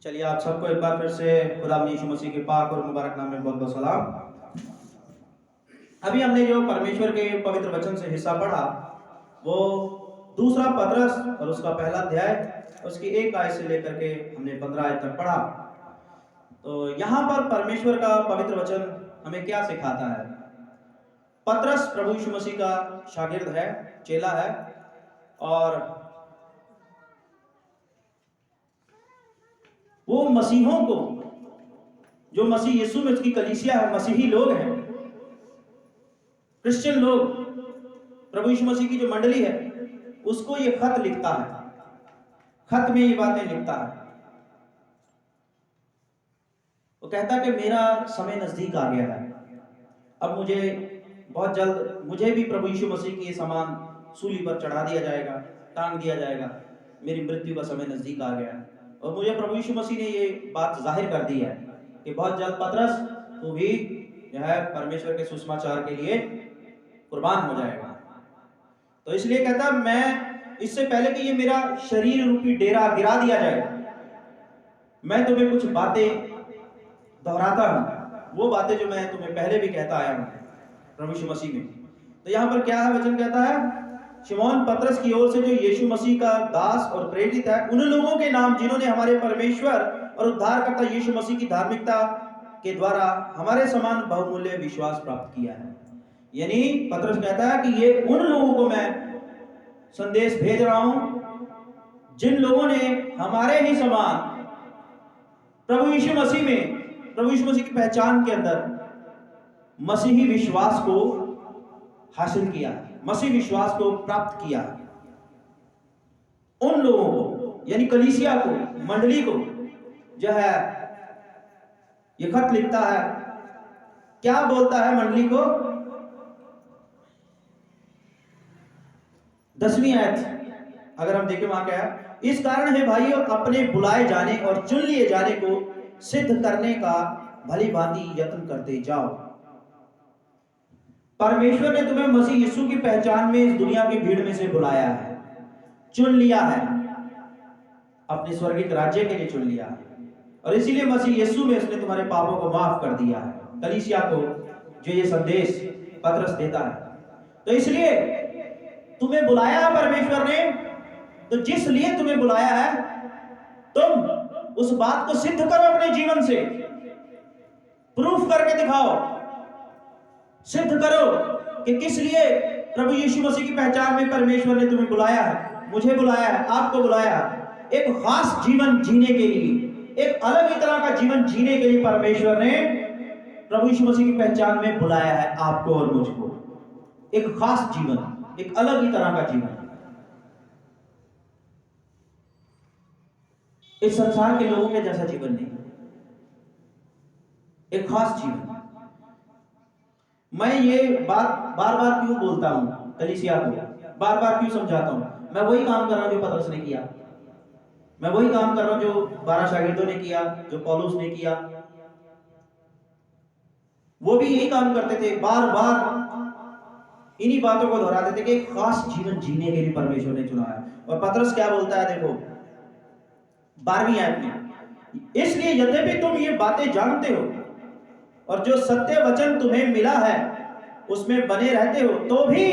चलिए आप सबको एक बार फिर से खुदा यीशु मसीह के पाक और मुबारक नाम में बहुत बहुत सलाम। अभी हमने जो परमेश्वर के पवित्र वचन से हिस्सा पढ़ा वो दूसरा पतरस और उसका पहला अध्याय उसकी 1 आयत से लेकर के हमने 15 आयत तक पढ़ा। तो यहाँ पर परमेश्वर का पवित्र वचन हमें क्या सिखाता है। पतरस प्रभु यीशु मसीह का शागिर्द है, चेला है, और वो मसीहों को, जो मसीह यीशु में उसकी कलीसिया है, मसीही लोग हैं, क्रिश्चियन लोग, प्रभु यीशु मसीह की जो मंडली है, उसको ये खत लिखता है। खत में ये बातें लिखता है। वो कहता है कि मेरा समय नजदीक आ गया है, अब मुझे बहुत जल्द मुझे भी प्रभु यीशु मसीह के समान सूली पर चढ़ा दिया जाएगा, टांग दिया जाएगा, मेरी मृत्यु का समय नजदीक आ गया है। और मुझे प्रभु यीशु मसीह ने ये बात जाहिर कर दी है कि बहुत जल्द पतरस तू भी जो है परमेश्वर के सुसमाचार के लिए कुर्बान हो जाएगा। तो इसलिए कहता मैं इससे पहले कि ये मेरा शरीर रूपी डेरा गिरा दिया जाए, मैं तुम्हें कुछ बातें दोहराता हूं, वो बातें जो मैं तुम्हें पहले भी कहता आया हूं प्रभु यीशु मसीह में। तो यहां पर क्या है, वचन कहता है शिमोन पतरस की ओर से जो यीशु मसीह का दास और प्रेरित है, उन लोगों के नाम जिन्होंने हमारे परमेश्वर और उद्धारकर्ता यीशु मसीह की धार्मिकता के द्वारा हमारे समान बहुमूल्य विश्वास प्राप्त किया है। यानी पतरस कहता है कि ये उन लोगों को मैं संदेश भेज रहा हूं जिन लोगों ने हमारे ही समान प्रभु यीशु मसीह में, प्रभु यीशु मसीह की पहचान के अंदर मसीही विश्वास को हासिल किया, मसीह विश्वास को प्राप्त किया। उन लोगों को यानी कलीसिया को, मंडली को जो है ये खत लिखता है। क्या बोलता है मंडली को? 10वीं आयत अगर हम देखें वहां क्या है, इस कारण है भाइयों अपने बुलाए जाने और चुन लिए जाने को सिद्ध करने का भली भांति यत्न करते जाओ। परमेश्वर ने तुम्हें मसीह यीशु की पहचान में इस दुनिया की भीड़ में से बुलाया है, चुन लिया है, अपने स्वर्गीय राज्य के लिए चुन लिया है, और इसीलिए मसीह यीशु में उसने तुम्हारे पापों को माफ कर दिया है। कलीसिया को जो ये संदेश पतरस देता है, तो इसलिए तुम्हें बुलाया है परमेश्वर ने, तो जिस लिए तुम्हें बुलाया है तुम उस बात को सिद्ध करो, अपने जीवन से प्रूफ करके दिखाओ, सिद्ध करो कि किस लिए प्रभु यीशु मसीह की पहचान में परमेश्वर ने तुम्हें बुलाया है, मुझे बुलाया है, आपको बुलाया है। एक खास जीवन जीने के लिए, एक अलग ही तरह का जीवन जीने के लिए परमेश्वर ने प्रभु यीशु मसीह की पहचान में बुलाया है आपको और मुझको। एक खास जीवन, एक अलग ही तरह का जीवन, इस संसार के लोगों के जैसा जीवन नहीं, एक खास जीवन। मैं ये बात बार बार क्यों बोलता हूं, कलीसिया को बार बार क्यों समझाता हूं? मैं वही काम कर रहा हूं जो पतरस ने किया, मैं वही काम कर रहा हूं जो 12 शागिर्दों ने किया, जो पौलुस ने किया। वो भी यही काम करते थे, बार बार इन्हीं बातों को दोहराते थे कि एक खास जीवन जीने के लिए परमेश्वर ने चुना है। और पतरस क्या बोलता है, देखो 12वीं आयत में, इसलिए यद्यपि तुम ये बातें जानते हो और जो सत्य वचन तुम्हें मिला है उसमें बने रहते हो, तो भी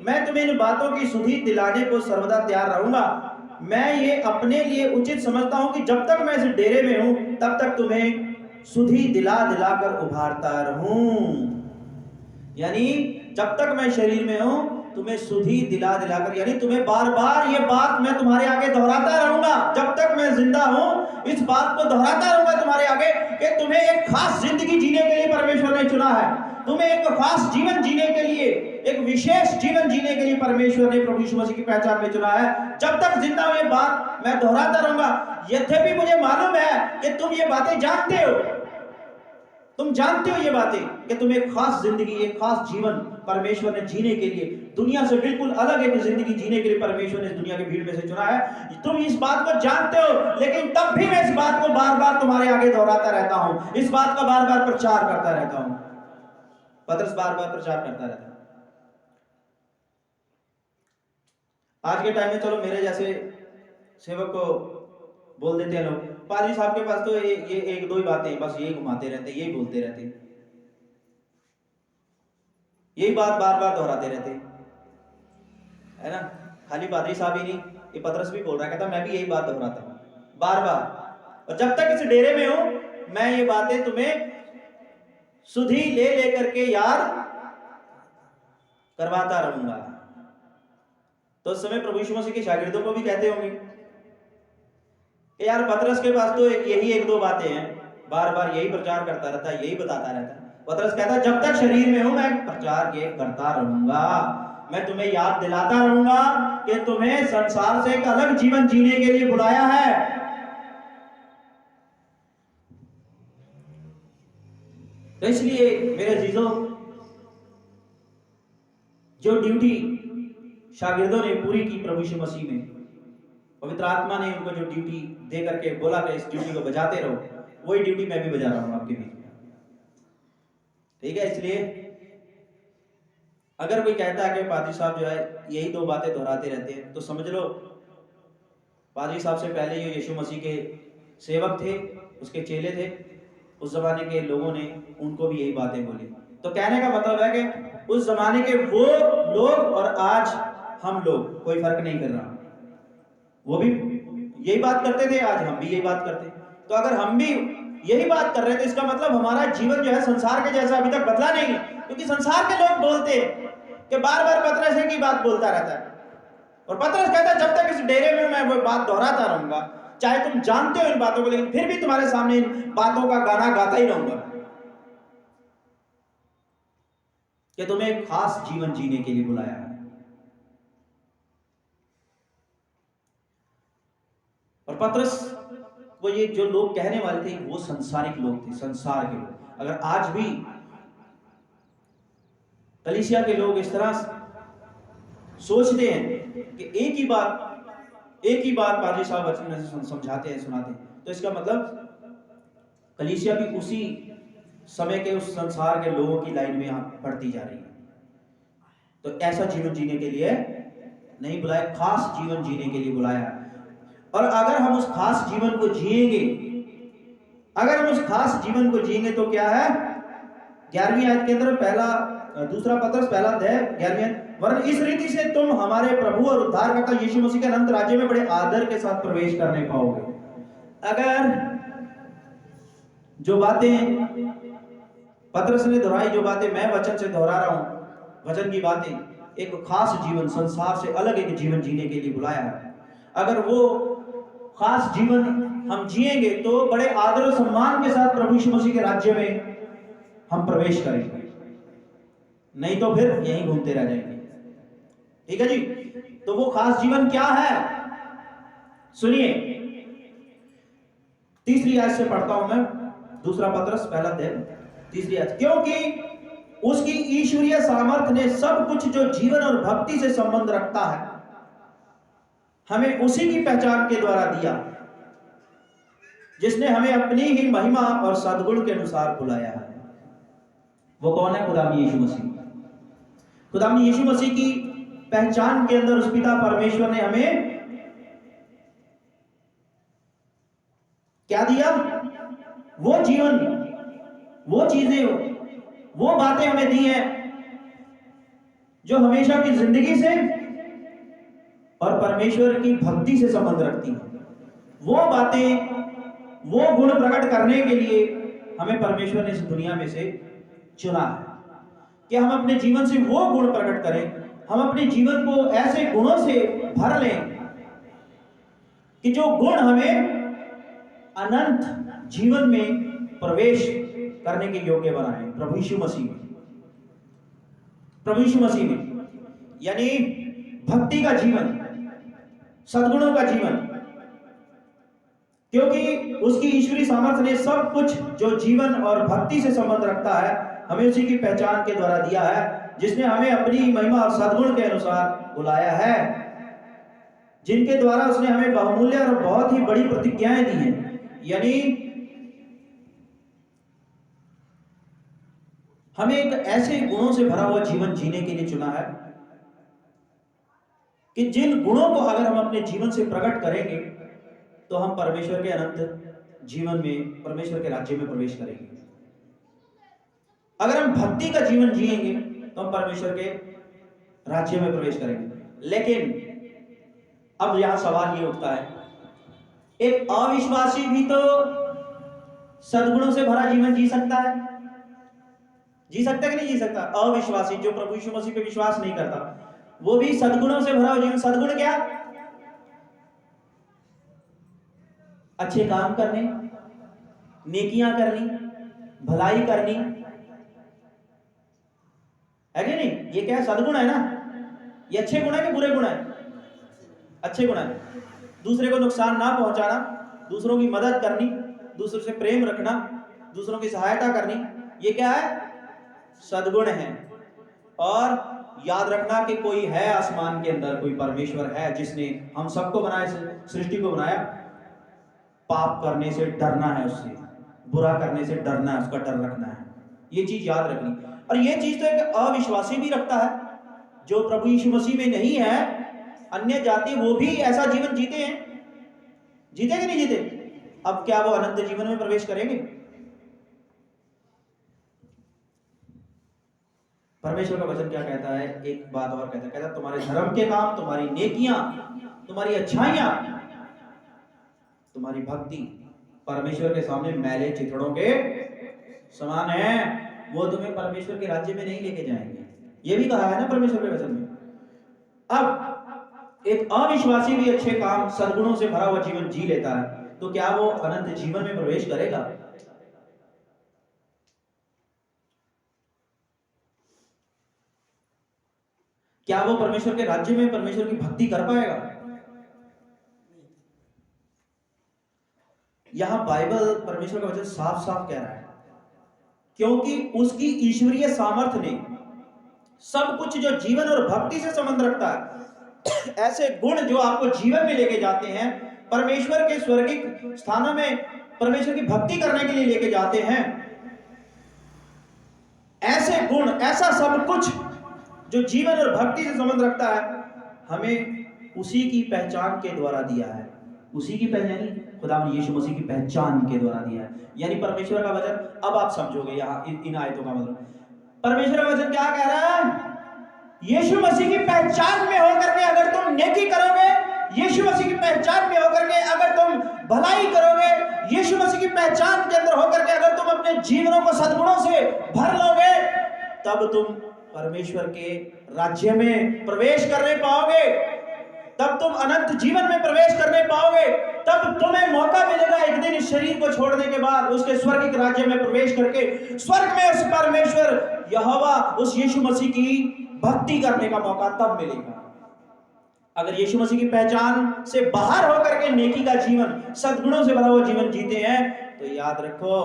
मैं तुम्हें इन बातों की सुधि दिलाने को सर्वदा तैयार रहूंगा। मैं ये अपने लिए उचित समझता हूं कि जब तक मैं इस डेरे में हूं तब तक तुम्हें सुधि दिला दिलाकर उभारता रहूं। यानी जब तक मैं शरीर में हूं तुम्हें सुधि दिला दिलाकर, यानी तुम्हें बार बार ये बात मैं तुम्हारे आगे दोहराता रहूंगा, जब तक मैं जिंदा हूं इस बात को दोहराता रहूंगा तुम्हारे आगे कि तुम्हें एक खास जिंदगी जीने के लिए परमेश्वर ने चुना है, तुम्हें एक खास जीवन जीने के लिए, एक विशेष जीवन जीने के लिए परमेश्वर ने प्रभु यीशु मसीह की पहचान में चुना है। जब तक जिंदा हूं ये बात मैं दोहराता रहूंगा। यद्यपि मुझे मालूम है कि तुम ये बातें जानते हो, तुम जानते हो ये बातें कि तुम एक खास जिंदगी, एक खास जीवन परमेश्वर ने जीने के लिए, दुनिया से बिल्कुल अलग एक जिंदगी जीने के लिए परमेश्वर ने इस दुनिया की भीड़ में से चुना है। तुम इस बात को जानते हो, लेकिन तब भी मैं इस बात को बार बार तुम्हारे आगे दोहराता रहता हूं, इस बात का बार बार प्रचार करता रहता हूं। पतरस बार बार प्रचार करता रहता है। आज के टाइम में चलो मेरे जैसे सेवक को बोल देते हैं लोग पादरी साहब के पास तो ये एक दो ही बातें हैं, बस यही घुमाते रहते, यही बोलते रहते, यही बात बार बार दोहराते रहते, है ना। खाली पादरी साहब ही नहीं, ये पतरस भी बोल रहा है, कहता मैं भी यही बात दोहराता हूँ बार बार, और जब तक इस डेरे में हूं मैं ये बातें तुम्हें सुधी ले लेकर के याद करवाता रहूंगा। तो उस समय प्रभु यीशु मसीह के शागिर्दों को भी कहते होंगे कि यार पतरस के पास तो यही एक दो बातें हैं, बार बार यही प्रचार करता रहता है, यही बताता रहता है। पतरस कहता है जब तक शरीर में हूं मैं प्रचार ये करता रहूंगा, मैं तुम्हें याद दिलाता रहूंगा कि तुम्हें संसार से एक अलग जीवन जीने के लिए बुलाया है। तो इसलिए मेरे अजीजों, जो ड्यूटी शागिर्दों ने पूरी की प्रभु यीशु मसीह में, पवित्र आत्मा ने उनको जो ड्यूटी दे करके बोला कि इस ड्यूटी को बजाते रहो, वही ड्यूटी मैं भी बजा रहा हूं आपके बीच में, ठीक है। इसलिए अगर कोई कहता है कि पादरी साहब जो है यही दो बातें दोहराते रहते हैं, तो समझ लो पादरी साहब से पहले जो यीशु मसीह के सेवक थे, उसके चेले थे, उस जमाने के लोगों ने उनको भी यही बातें बोली। तो कहने का मतलब है कि उस जमाने के वो लोग और आज हम लोग कोई फर्क नहीं कर रहा, वो भी यही बात करते थे, आज हम भी यही बात करते। तो अगर हम भी यही बात कर रहे थे, इसका मतलब हमारा जीवन जो है संसार के जैसा अभी तक बदला नहीं है, क्योंकि संसार के लोग बोलते हैं कि बार बार पतरस एक ही बात बोलता रहता है, और पतरस कहता है जब तक इस डेरे में मैं वो बात दोहराता रहूंगा, चाहे तुम जानते हो इन बातों को, लेकिन फिर भी तुम्हारे सामने इन बातों का गाना गाता ही रहूंगा कि तुम्हें एक खास जीवन जीने के लिए बुलाया है। और पतरस वो ये जो लोग कहने वाले थे वो संसारिक लोग थे, संसार के लोग। अगर आज भी कलीसिया के लोग इस तरह सोचते हैं कि एक ही बात पादरी साहब वचन में समझाते हैं, सुनाते हैं, तो इसका मतलब कलीसिया भी उसी समय के उस संसार के लोगों की लाइन में बढ़ती जा रही है। तो ऐसा जीवन जीने के लिए नहीं बुलाया, खास जीवन जीने के लिए बुलाया है। और अगर हम उस खास जीवन को जिएंगे, अगर हम उस खास जीवन को जिएंगे तो क्या है, 11वीं आयत के अंदर दूसरा पतरस पहला अध्याय 11वीं आयत, वरन इस रीति से तुम हमारे प्रभु और उद्धारकर्ता यीशु मसीह के अनंत राज्य में बड़े आदर के साथ प्रवेश करने पाओगे। अगर जो बातें पतरस ने दोहराई, जो बातें मैं वचन से दोहरा रहा हूं, वचन की बातें, एक खास जीवन, संसार से अलग एक जीवन जीने के लिए बुलाया है। अगर वो खास जीवन हम जिएंगे तो बड़े आदर और सम्मान के साथ प्रभु यीशु मसीह के राज्य में हम प्रवेश करेंगे, नहीं तो फिर यहीं घूमते रह जाएंगे, ठीक है जी। तो वो खास जीवन क्या है, सुनिए, तीसरी आयत से पढ़ता हूं मैं, दूसरा पतरस पहला अध्याय तीसरी आयत, क्योंकि उसकी ईश्वरीय सामर्थ्य ने सब कुछ जो जीवन और भक्ति से संबंध रखता है हमें उसी की पहचान के द्वारा दिया, जिसने हमें अपनी ही महिमा और सद्गुण के अनुसार बुलाया है। वो कौन है? खुदावंद यीशु मसीह। खुदावंद यीशु मसीह की पहचान के अंदर उस पिता परमेश्वर ने हमें क्या दिया? वो जीवन, वो चीजें, वो बातें हमें दी हैं जो हमेशा की जिंदगी से और परमेश्वर की भक्ति से संबंध रखती हैं। वो बातें, वो गुण प्रकट करने के लिए हमें परमेश्वर ने इस दुनिया में से चुना है कि हम अपने जीवन से वो गुण प्रकट करें, हम अपने जीवन को ऐसे गुणों से भर लें कि जो गुण हमें अनंत जीवन में प्रवेश करने के योग्य बनाए। प्रभु यीशु मसीह में, प्रभु यीशु मसीह में, यानी भक्ति का जीवन, सद्गुणों का जीवन, क्योंकि उसकी ईश्वरीय सामर्थ्य ने सब कुछ जो जीवन और भक्ति से संबंध रखता है हमें उसी की पहचान के द्वारा दिया है, जिसने हमें अपनी महिमा और सद्गुण के अनुसार बुलाया है, जिनके द्वारा उसने हमें बहुमूल्य और बहुत ही बड़ी प्रतिज्ञाएं दी हैं। यानी हमें एक ऐसे गुणों से भरा हुआ जीवन जीने के लिए चुना है कि जिन गुणों को अगर हम अपने जीवन से प्रकट करेंगे तो हम परमेश्वर के अनंत जीवन में, परमेश्वर के राज्य में प्रवेश करेंगे। अगर हम भक्ति का जीवन जिएंगे तो हम परमेश्वर के राज्य में प्रवेश करेंगे। लेकिन अब यहां सवाल ये उठता है, एक अविश्वासी भी तो सद्गुणों से भरा जीवन जी सकता है? जी सकता है कि नहीं जी सकता? अविश्वासी जो प्रभु यीशु मसीह पे विश्वास नहीं करता, वो भी सद्गुणों से भरा जीवन। सद्गुण क्या? अच्छे काम करने, नेकियां करनी, भलाई करनी, है कि नहीं? ये क्या है? सद्गुण है ना। ये अच्छे गुण है कि बुरे गुण है? अच्छे गुण है। दूसरे को नुकसान ना पहुंचाना, दूसरों की मदद करनी, दूसरों से प्रेम रखना, दूसरों की सहायता करनी, ये क्या है? सद्गुण है। और याद रखना कि कोई है आसमान के अंदर, कोई परमेश्वर है जिसने हम सबको बनाया, सृष्टि को बनाया। पाप करने से डरना है, उससे बुरा करने से डरना है, उसका डर रखना है। ये चीज याद रखनी। और ये चीज तो एक अविश्वासी भी रखता है, जो प्रभु यीशु मसीह में नहीं है, अन्य जाति, वो भी ऐसा जीवन जीते हैं। जीते कि नहीं जीते? अब क्या वो अनंत जीवन में प्रवेश करेंगे? परमेश्वर का वचन क्या कहता है? एक बात और कहता है, तुम्हारे धर्म के काम, तुम्हारी नेकियां, तुम्हारी अच्छाइयां, तुम्हारी भक्ति परमेश्वर के सामने मैले चिथड़ों के समान है। वो तुम्हें परमेश्वर के राज्य में नहीं लेके जाएंगे। ये भी कहा है ना परमेश्वर के वचन में। अब एक अविश्वासी भी अच्छे काम, सद्गुणों से भरा हुआ जीवन जी लेता है, तो क्या वो अनंत जीवन में प्रवेश करेगा? क्या वो परमेश्वर के राज्य में परमेश्वर की भक्ति कर पाएगा? यहां बाइबल, परमेश्वर का वचन साफ साफ कह रहा है, क्योंकि उसकी ईश्वरीय सामर्थ्य ने सब कुछ जो जीवन और भक्ति से संबंध रखता है, ऐसे गुण जो आपको जीवन में लेके जाते हैं, परमेश्वर के स्वर्गिक स्थानों में परमेश्वर की भक्ति करने के लिए लेके जाते हैं, ऐसे गुण, ऐसा सब कुछ जो जीवन और भक्ति से संबंध रखता है, हमें उसी की पहचान के द्वारा दिया है। उसी की पहचान, खुदा ने यीशु मसीह की पहचान के द्वारा दिया है। यानी परमेश्वर का वचन, अब आप समझोगे यहां इन आयतों का मतलब। परमेश्वर का वचन क्या कह रहा है? यीशु मसीह की पहचान में होकर के अगर तुम नेकी करोगे, यीशु मसीह की पहचान में होकर के अगर तुम भलाई करोगे, यीशु मसीह की पहचान के अंदर होकर के अगर तुम अपने जीवनों को सद्गुणों से भर लोगे, तब तुम परमेश्वर के राज्य में प्रवेश करने पाओगे, तब तुम अनंत जीवन में प्रवेश करने पाओगे, तब तुम्हें मौका मिलेगा एक दिन इस शरीर को छोड़ने के बाद उसके स्वर्गिक राज्य में प्रवेश करके स्वर्ग में उस परमेश्वर यहोवा, उस यीशु मसीह की भक्ति करने का मौका तब मिलेगा। अगर यीशु मसीह की पहचान से बाहर होकर के नेकी का जीवन, सद्गुणों से भरा हुआ जीवन जीते हैं, तो याद रखो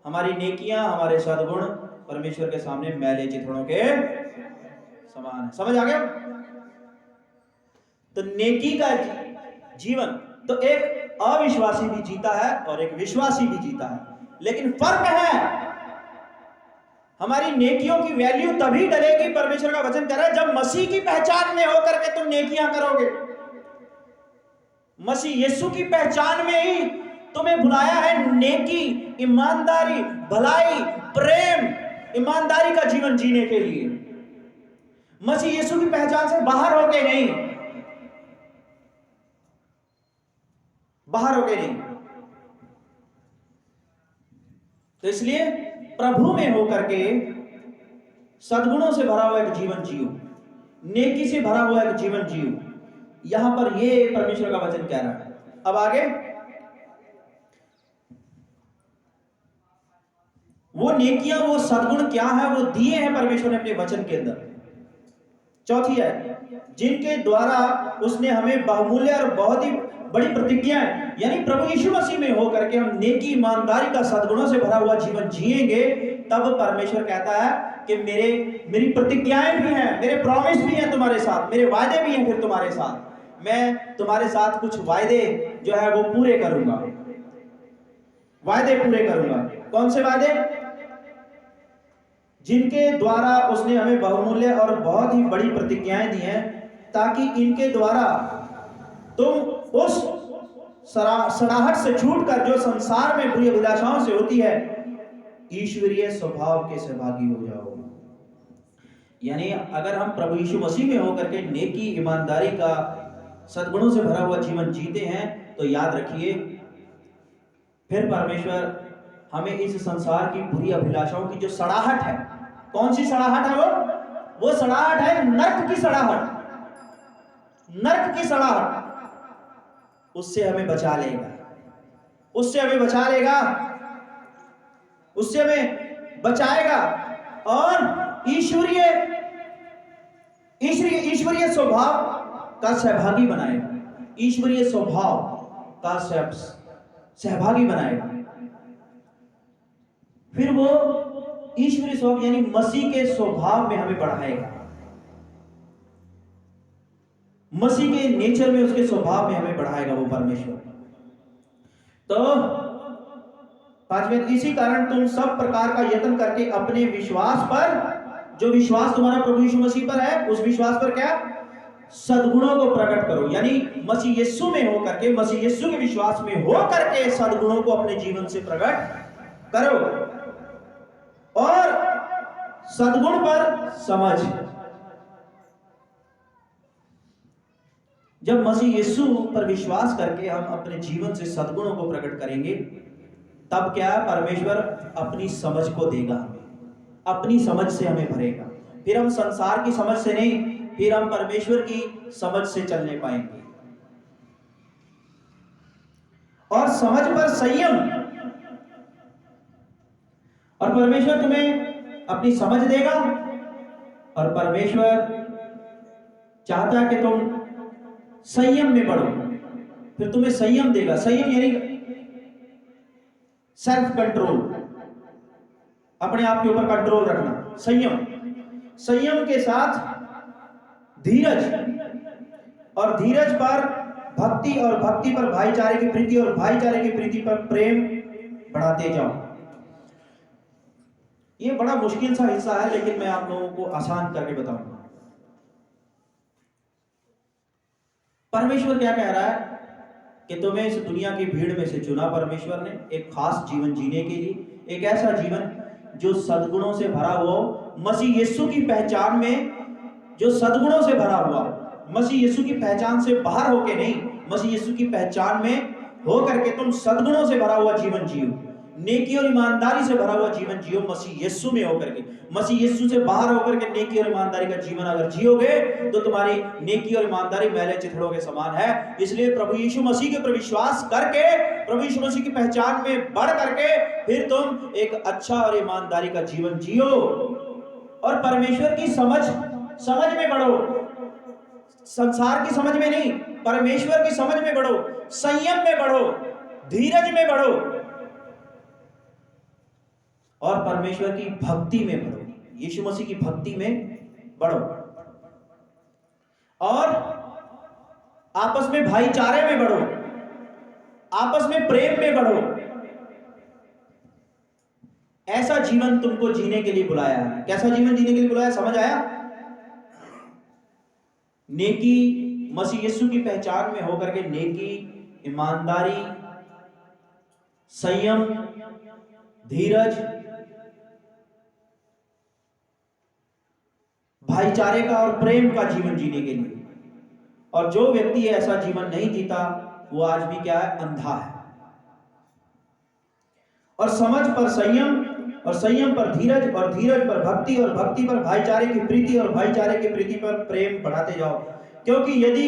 हमारी नेकियां, हमारे सद्गुण परमेश्वर के सामने मैले चिथड़ों के समान है। समझ आ गया? तो नेकी का जीवन तो एक अविश्वासी भी जीता है और एक विश्वासी भी जीता है, लेकिन फर्क है, हमारी नेकियों की वैल्यू तभी डलेगी, परमेश्वर का वचन कह रहा है, जब मसीह की पहचान में होकर के तुम नेकियां करोगे। मसीह यीशु की पहचान में ही तुम्हें बुलाया है नेकी, ईमानदारी, भलाई, प्रेम, ईमानदारी का जीवन जीने के लिए। मसीह यीशु की पहचान से बाहर होके नहीं, बाहर होके नहीं। तो इसलिए प्रभु में होकर के सद्गुणों से भरा हुआ एक जीवन जियो, नेकी से भरा हुआ एक जीवन जियो। यहां पर ये परमेश्वर का वचन कह रहा है। अब आगे, वो नेकियां, वो सद्गुण क्या है, वो दिए हैं परमेश्वर ने अपने वचन के अंदर। चौथी है, जिनके द्वारा उसने हमें बहुमूल्य और बहुत ही बड़ी प्रतिज्ञाएं, यानी प्रभु यीशु मसीह में होकर के हम नेकी, ईमानदारी का सद्गुणों से भरा हुआ जीवन जिएंगे, तब परमेश्वर कहता है कि मेरी प्रतिज्ञाएं भी हैं, मेरे प्रॉमिस भी हैं तुम्हारे साथ, मेरे वायदे भी हैं फिर तुम्हारे साथ। मैं तुम्हारे साथ कुछ वायदे जो है वो पूरे करूंगा, वायदे पूरे करूंगा। कौन से वायदे? जिनके द्वारा उसने हमें बहुमूल्य और बहुत ही बड़ी प्रतिज्ञाएं दी हैं, ताकि इनके द्वारा तुम उस सड़ाहट से छूटकर जो संसार में बुरी अभिलाषाओं से होती है, ईश्वरीय स्वभाव के सहभागी हो जाओ। यानी अगर हम प्रभु यीशु मसीह में होकर के नेकी, ईमानदारी का, सद्गुणों से भरा हुआ जीवन जीते हैं, तो याद रखिए फिर परमेश्वर हमें इस संसार की बुरी अभिलाषाओं की जो सड़ाहट है, कौन सी सड़ाहट है वो सड़ाहट है नर्क की सड़ाहट, नर्क की सड़ाहट, उससे हमें बचा लेगा, उससे हमें बचा लेगा, उससे हमें बचाएगा और ईश्वरीय स्वभाव का सहभागी बनाएगा, ईश्वरीय स्वभाव का सहभागी बनाएगा। फिर वो ईश्वरीय स्वभाव यानी मसीह के स्वभाव में हमें बढ़ाएगा, मसीह के नेचर में, उसके स्वभाव में हमें बढ़ाएगा वो परमेश्वर। तो पांचवें, इसी कारण तुम सब प्रकार का यत्न करके अपने विश्वास पर, जो विश्वास तुम्हारा प्रभु यीशु मसीह पर है, उस विश्वास पर क्या, सद्गुणों को प्रकट करो। यानी मसीह यीशु में हो करके, मसीह यीशु के विश्वास में हो करके सद्गुणों को अपने जीवन से प्रकट करो। और सद्गुण पर समझ, जब मसीह यीशु पर विश्वास करके हम अपने जीवन से सद्गुणों को प्रकट करेंगे, तब क्या परमेश्वर अपनी समझ को देगा हमें, अपनी समझ से हमें भरेगा। फिर हम संसार की समझ से नहीं, फिर हम परमेश्वर की समझ से चलने पाएंगे। और समझ पर संयम, और परमेश्वर तुम्हें अपनी समझ देगा, और परमेश्वर चाहता है कि तुम संयम में बढ़ो, फिर तुम्हें संयम देगा। संयम यानी सेल्फ कंट्रोल, अपने आप के ऊपर कंट्रोल रखना, संयम। संयम के साथ धीरज, और धीरज पर भक्ति, और भक्ति पर भाईचारे की प्रीति, और भाईचारे की प्रीति पर प्रेम बढ़ाते जाओ। ये बड़ा मुश्किल सा हिस्सा है, लेकिन मैं आप लोगों को आसान करके बताऊंगा। परमेश्वर क्या कह रहा है कि तुम्हें इस दुनिया की भीड़ में से चुना परमेश्वर ने एक खास जीवन जीने के लिए, एक ऐसा जीवन जो सद्गुणों से भरा हुआ हो, मसीह यीशु की पहचान में जो सद्गुणों से भरा हुआ, मसीह यीशु की पहचान से बाहर होके नहीं, मसीह यीशु की पहचान में हो करके तुम सद्गुणों से भरा हुआ जीवन जियो, नेकी और ईमानदारी से भरा हुआ जीवन जियो, मसीह यीशु में होकर के। मसीह यीशु से बाहर होकर के नेकी और ईमानदारी का जीवन अगर जियोगे, तो तुम्हारी नेकी और ईमानदारी मैले चिथड़ों के समान है। इसलिए प्रभु यीशु मसीह के ऊपर विश्वास करके, प्रभु यीशु मसीह की पहचान में बढ़ करके, फिर तुम एक अच्छा और ईमानदारी का जीवन जियो, और परमेश्वर की समझ में बढ़ो, संसार की समझ में नहीं, परमेश्वर की समझ में बढ़ो, संयम में बढ़ो, धीरज में बढ़ो, और परमेश्वर की भक्ति में बढ़ो, यीशु मसीह की भक्ति में बढ़ो, और आपस में भाईचारे में बढ़ो, आपस में प्रेम में बढ़ो। ऐसा जीवन तुमको जीने के लिए बुलाया है। कैसा जीवन जीने के लिए बुलाया, समझ आया? नेकी, मसीह यीशु की पहचान में होकर के नेकी, ईमानदारी, संयम, धीरज, भाईचारे का और प्रेम का जीवन जीने के लिए। और जो व्यक्ति ऐसा जीवन नहीं जीता, वो आज भी क्या है, अंधा है। और समझ पर संयम, और संयम पर धीरज, और धीरज पर भक्ति, और भक्ति पर भाईचारे की प्रीति, और भाईचारे की प्रीति पर प्रेम बढ़ाते जाओ। क्योंकि यदि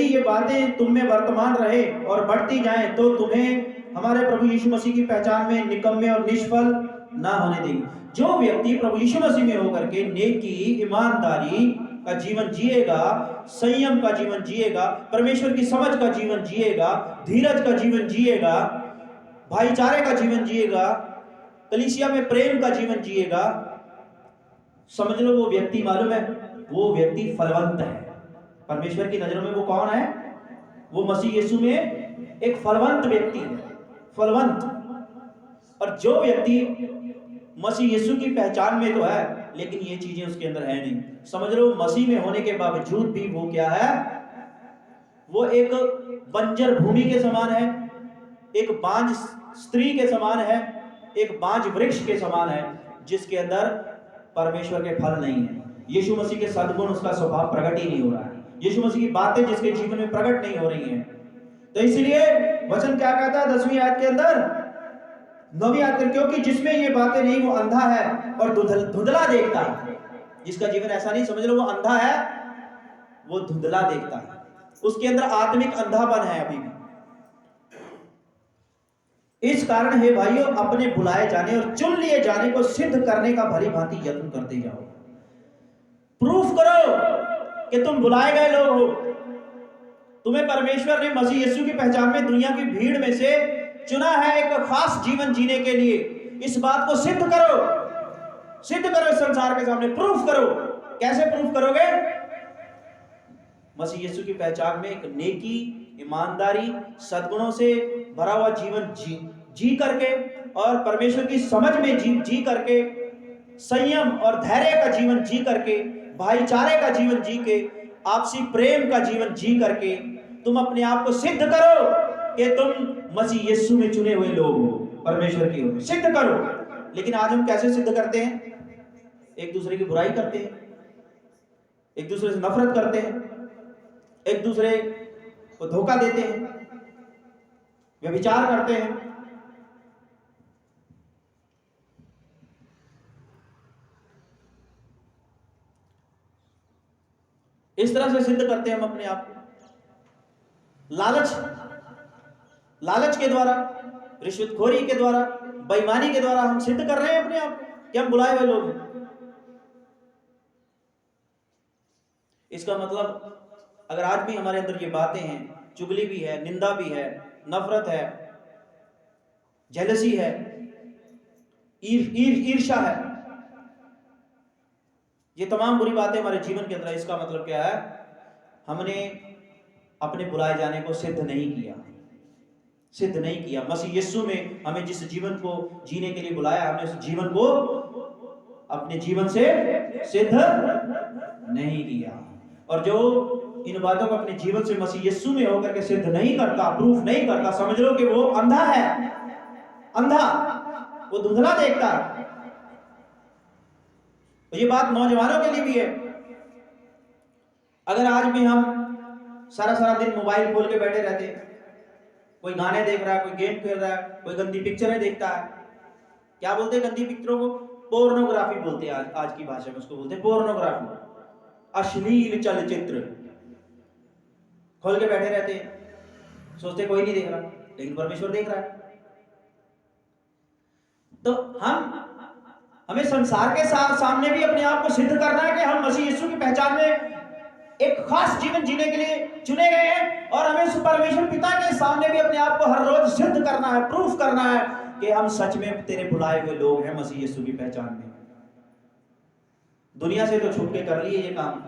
ये बातें तुम में वर्तमान रहे और बढ़ती जाएं, तो तुम्हें हमारे प्रभु यीशु मसीह की पहचान में निकम्मे और निष्फल ना होने देंगे। जो व्यक्ति प्रभु यीशु मसीह में होकर के नेकी, ईमानदारी का जीवन जिएगा, संयम का जीवन जिएगा, परमेश्वर की समझ का जीवन जिएगा, धीरज का जीवन जिएगा, भाईचारे का जीवन जिएगा, कलीसिया में प्रेम का जीवन जिएगा, समझ लो वो व्यक्ति, मालूम है, वो व्यक्ति फलवंत है। परमेश्वर की नजरों में वो कौन है? वो मसीह यीशु में एक फलवंत व्यक्ति है, फलवंत। और जो व्यक्ति मसीह यीशु की पहचान में तो है, लेकिन ये चीजें उसके अंदर है नहीं, समझ लो मसीह में होने के बावजूद भी वो क्या है, वो एक बंजर भूमि के समान है, एक बांझ स्त्री के समान है, एक बांझ वृक्ष के समान है, जिसके अंदर परमेश्वर के फल नहीं है। यीशु मसीह के सद्गुण, उसका स्वभाव प्रकट ही नहीं हो रहा है। यीशु मसीह की बातें जिसके जीवन में प्रकट नहीं हो रही हैं। तो इसलिए वचन क्या कहता है 10वीं आयत के अंदर, 9वीं आयत में, क्योंकि जिसमें ये बातें नहीं वो अंधा है और धुंधला देखता है। जिसका जीवन ऐसा नहीं, समझ लो वो अंधा है, वो धुंधला देखता है, उसके अंदर आत्मिक अंधापन है अभी भी। इस कारण हे भाइयों, अपने बुलाए जाने और चुन लिए जाने को सिद्ध करने का भली भांति यत्न करते जाओ। प्रूफ करो कि तुम बुलाए गए लोग हो। तुम्हें परमेश्वर ने मसीह यीशु की पहचान में दुनिया की भीड़ में से चुना है एक खास जीवन जीने के लिए। इस बात को सिद्ध करो, सिद्ध करो संसार के सामने, प्रूफ करो। कैसे प्रूफ करोगे? मसीह यीशु की पहचान में एक नेकी, ईमानदारी, सद्गुणों से भरा हुआ जीवन जी करके, और परमेश्वर की समझ में जी करके, संयम और धैर्य का जीवन जी करके, भाईचारे का जीवन जी के, आपसी प्रेम का जीवन जी करके तुम अपने आप को सिद्ध करो कि तुम मसीह यीशु में चुने हुए लोग हो, परमेश्वर की ओर सिद्ध करो। लेकिन आज हम कैसे सिद्ध करते हैं? एक दूसरे की बुराई करते हैं, एक दूसरे से नफरत करते हैं, एक दूसरे को धोखा देते हैं, व्यभिचार करते हैं। इस तरह से सिद्ध करते हैं हम अपने आप को। लालच के द्वारा, रिश्वतखोरी के द्वारा, बेईमानी के द्वारा हम सिद्ध कर रहे हैं अपने आप को कि हम बुलाए हुए लोग हैं। इसका मतलब अगर आज भी हमारे अंदर ये बातें हैं, चुगली भी है, निंदा भी है, नफरत है, जेलसी है, ईर्ष्या है, ये तमाम बुरी बातें हमारे जीवन के अंदर, इसका मतलब क्या है? हमने अपने बुलाए जाने को सिद्ध नहीं किया, सिद्ध नहीं किया। मसीह यीशु में हमें जिस जीवन को जीने के लिए बुलाया, हमने उस जीवन को अपने जीवन से सिद्ध नहीं किया। और जो इन बातों को अपने जीवन से मसीह यीशु में होकर के सिद्ध नहीं करता, प्रूफ नहीं करता, समझ लो कि वो अंधा है, अंधा, वो धुंधला देखता है। तो ये बात नौजवानों के लिए भी है। अगर आज भी हम सारा दिन मोबाइल खोल के बैठे रहते हैं, कोई गाने देख रहा है, कोई गेम खेल रहा है, कोई गंदी पिक्चरें देखता है, क्या बोलते हैं गंदी पिक्चरों को? पोर्नोग्राफी बोलते हैं, आज की भाषा में उसको बोलते हैं पोर्नोग्राफी, अश्लील चलचित्र खोल के बैठे रहते हैं, सोचते कोई नहीं देख रहा, लेकिन परमेश्वर देख रहा है। तो हमें संसार के सामने भी अपने आप को सिद्ध करना है कि हम मसीह यीशु की पहचान में एक खास जीवन जीने के लिए चुने गए हैं, और हमें उस परमेश्वर पिता के सामने भी अपने आप को हर रोज सिद्ध करना है, प्रूफ करना है कि हम सच में तेरे बुलाए हुए लोग हैं मसीह यीशु की पहचान में। दुनिया से तो छुप के कर लिए ये काम,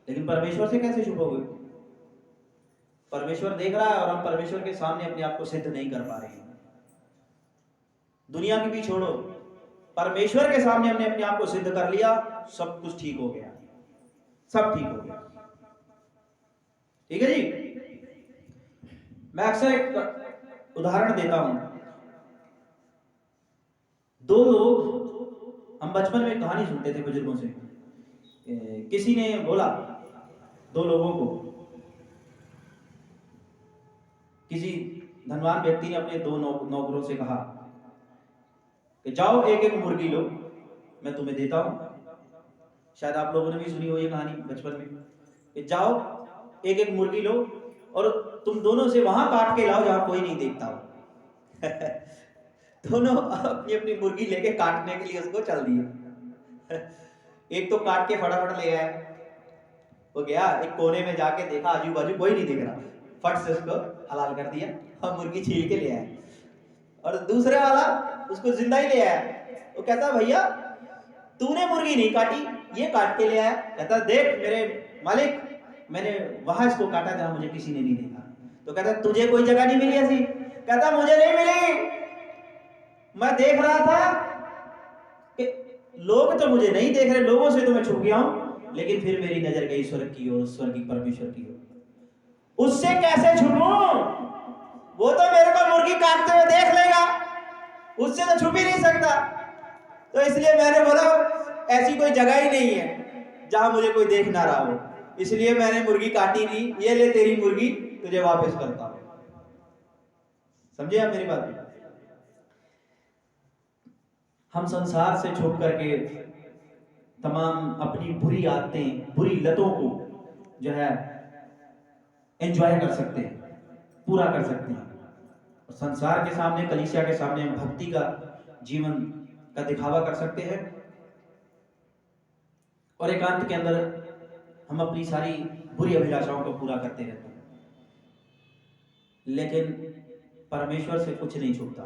लेकिन परमेश्वर से कैसे छुपोगे? परमेश्वर देख रहा है और हम परमेश्वर के सामने अपने आप को सिद्ध नहीं कर पा रहे हैं। दुनिया की भी छोड़ो, परमेश्वर के सामने हमने अपने आप को सिद्ध कर लिया, सब कुछ ठीक हो गया, सब ठीक हो गया। ठीक है जी। मैं अक्सर एक उदाहरण देता हूं। दो लोग, हम बचपन में कहानी सुनते थे बुजुर्गों से, किसी ने बोला दो लोगों को, किसी धनवान व्यक्ति ने अपने दो नौकरों से कहा कि जाओ एक एक मुर्गी लो, मैं तुम्हें देता हूं। शायद आप लोगों ने भी सुनी हो ये कहानी बचपन में, कि जाओ एक एक मुर्गी लो और तुम दोनों से वहां काट के लाओ जहां कोई नहीं देखता हो। दोनों अपनी अपनी मुर्गी लेके काटने के लिए उसको चल दिए। एक तो काट के फटाफट ले आया, वो गया एक कोने में जाके देखा, आजू बाजू कोई नहीं दिख रहा, फट से उसको हलाल कर दिया और मुर्गी छील के ले आया। और दूसरे वाला उसको जिंदा ही ले आया। वो कहता भैया तूने मुर्गी नहीं काटी, ये काट के ले आया। कहता देख मेरे मालिक, मैंने वहां इसको काटा जहां मुझे किसी ने नहीं देखा। तो कहता तुझे कोई जगह नहीं मिली ऐसी? कहता मुझे नहीं मिली, मैं देख रहा था कि लोग तो मुझे नहीं देख रहे, लोगों से तो मैं छुप गया हूं, लेकिन फिर मेरी नजर गई स्वर्ग की ओर, स्वर्गीय परमेश्वर की ओर। उससे कैसे छुपूं? वो तो मेरे को मुर्गी काटते हुए देख लेगा, उससे तो छुप ही नहीं सकता। तो इसलिए मैंने बोला ऐसी कोई जगह ही नहीं है जहां मुझे कोई देख ना रहा हो, इसलिए मैंने मुर्गी काटी नहीं। ये ले तेरी मुर्गी, तुझे वापस करता हूं। समझे आप मेरी बात? हम संसार से छुप करके तमाम अपनी बुरी आदतें, बुरी लतों को जो है एंजॉय कर सकते हैं, पूरा कर सकते हैं। और संसार के सामने, कलीसिया के सामने हम भक्ति का जीवन का दिखावा कर सकते हैं, और एकांत के अंदर हम अपनी सारी बुरी अभिलाषाओं को पूरा करते रहते हैं। लेकिन परमेश्वर से कुछ नहीं छुपता।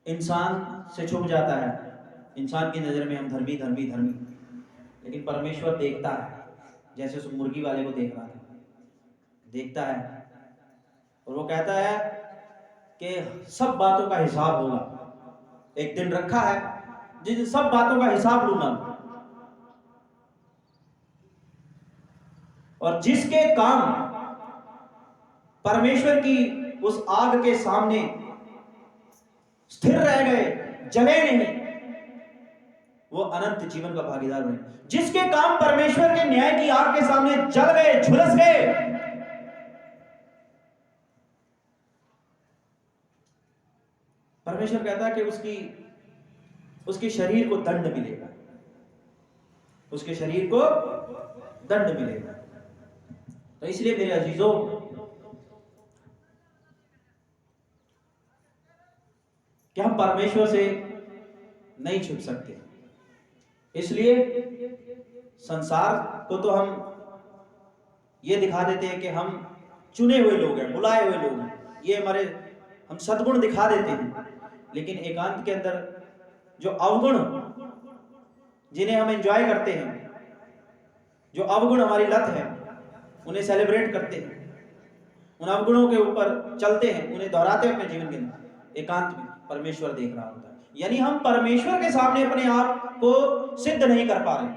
इंसान से छुप जाता है, इंसान की नज़र में हम धर्मी धर्मी धर्मी, लेकिन परमेश्वर देखता है। जैसे उस मुर्गी वाले को देख रहा था, देखता है और वो कहता है कि सब बातों का हिसाब होगा। एक दिन रखा है जिस दिन सब बातों का हिसाब लूंगा। और जिसके काम परमेश्वर की उस आग के सामने स्थिर रह गए, जले नहीं, वो अनंत जीवन का भागीदार बने। जिसके काम परमेश्वर के न्याय की आग के सामने जल गए, झुलस गए, परमेश्वर कहता है कि उसके शरीर को दंड मिलेगा, उसके शरीर को दंड मिलेगा। तो इसलिए मेरे अजीजों, कि हम परमेश्वर से नहीं छुप सकते। इसलिए संसार को तो हम ये दिखा देते हैं कि हम चुने हुए लोग हैं, बुलाए हुए लोग हैं, ये हमारे, हम सद्गुण दिखा देते हैं। लेकिन एकांत के अंदर जो अवगुण जिन्हें हम एंजॉय करते हैं, जो अवगुण हमारी लत है, उन्हें सेलिब्रेट करते हैं, उन अवगुणों के ऊपर चलते हैं, उन्हें दोहराते हैं अपने जीवन के अंदर, एकांत में परमेश्वर देख रहा होता है। यानी हम परमेश्वर के सामने अपने आप को सिद्ध नहीं कर पा रहे।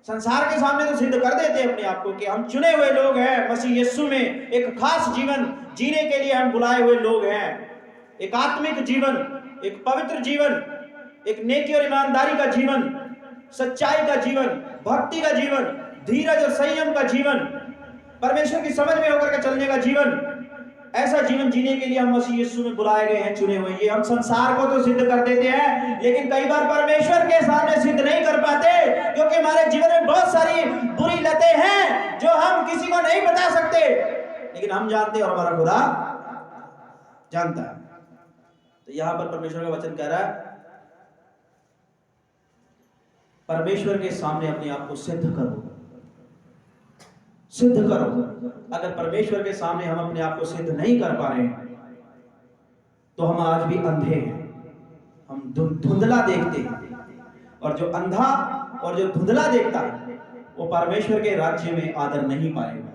संसार के सामने तो सिद्ध कर देते हैं अपने आप को कि हम चुने हुए लोग हैं, मसीह यीशु में एक खास जीवन जीने के लिए हम बुलाए हुए लोग हैं। एक आत्मिक जीवन, एक पवित्र जीवन, एक नेकी और ईमानदारी का जीवन, सच्चाई का जीवन, भक्ति का जीवन, धीरज और संयम का जीवन, परमेश्वर की समझ में होकर के चलने का जीवन, ऐसा जीवन जीने के लिए हम मसीह यीशु में बुलाए गए हैं, चुने हुए। ये हम संसार को तो सिद्ध कर देते हैं, लेकिन कई बार परमेश्वर के सामने सिद्ध नहीं कर पाते, क्योंकि हमारे जीवन में बहुत सारी बुरी लतें हैं जो हम किसी को नहीं बता सकते, लेकिन हम जानते हैं और हमारा खुदा जानता है। तो यहां पर परमेश्वर का वचन कह रहा है, परमेश्वर के सामने अपने आप को सिद्ध करो, सिद्ध करो। अगर परमेश्वर के सामने हम अपने आप को सिद्ध नहीं कर पा रहे हैं, तो हम आज भी अंधे हैं, हम धुंधला देखते हैं। और जो अंधा और जो धुंधला देखता है, वो परमेश्वर के राज्य में आदर नहीं पाएगा।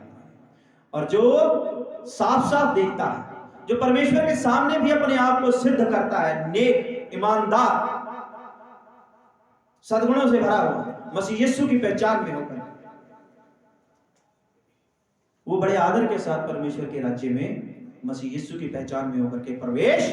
और जो साफ साफ देखता है, जो परमेश्वर के सामने भी अपने आप को सिद्ध करता है, नेक, ईमानदार, सद्गुणों से भरा हुआ, मसीह यीशु की पहचान में होकर, वो बड़े आदर के साथ परमेश्वर के राज्य में मसीह यीशु की पहचान में होकर के प्रवेश